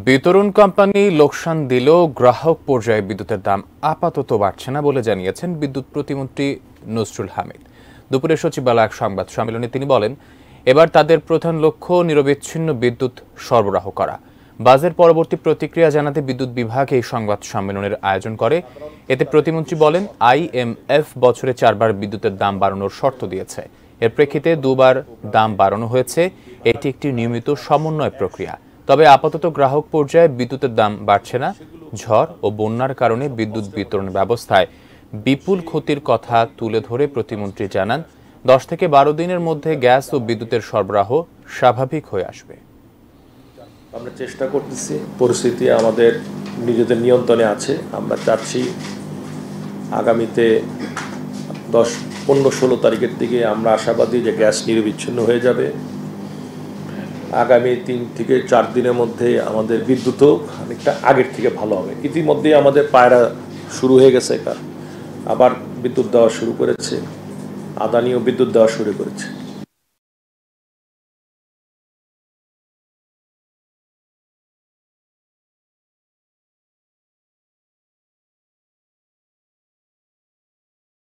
বিতরণ কোম্পানি লোকসান দিলেও গ্রাহক পর্যায়ে বিদ্যুতের দাম আপাতত বাড়ছে না বলে জানিয়েছেন বিদ্যুৎ প্রতিমন্ত্রী নসরুল হামিদ। দুপুরে সচিবালয় এক সংবাদ সম্মেলনে তিনি বলেন, এবার তাদের প্রধান লক্ষ্য নিরবিচ্ছিন্ন বিদ্যুৎ সরবরাহ করা। বাজেট পরবর্তী প্রতিক্রিয়া জানাতে বিদ্যুৎ বিভাগ এই সংবাদ সম্মেলনের আয়োজন করে। এতে প্রতিমন্ত্রী বলেন, IMF বছরে 4 বার বিদ্যুতের দাম বাড়ানোর শর্ত দিয়েছে। এর প্রেক্ষিতে 2 বার দাম বাড়ানো হয়েছে। এটি একটি নিয়মিত সমন্বয় প্রক্রিয়া। তবে আপাতত গ্রাহক পর্যায়ে বিদ্যুতের দাম বাড়ছে না। ঝড় ও বন্যার কারণে বিদ্যুৎ বিতরণ ব্যবস্থায় বিপুল ক্ষতির কথা তুলে ধরে প্রতিমন্ত্রী জানান, 10 থেকে 12 দিনের মধ্যে গ্যাস ও বিদ্যুতের সরবরাহ স্বাভাবিক হয়ে আসবে। আমরা চেষ্টা করতেছি, পরিস্থিতি আমাদের নিজেদের নিয়ন্ত্রণে আছে। আমরা চাচ্ছি আগামীতে 10, 15, 16 তারিখের দিকে আমরা আশাবাদী যে গ্যাস নিরবিচ্ছিন্ন হয়ে যাবে। আগামী 3 থেকে 4 দিনের মধ্যে আমাদের বিদ্যুৎও অনেকটা আগের থেকে ভালো হবে। ইতিমধ্যেই আমাদের পায়রা শুরু হয়ে গেছে, আবার বিদ্যুৎ দেওয়া শুরু করেছে, আদানিও বিদ্যুৎ দেওয়া শুরু করেছে।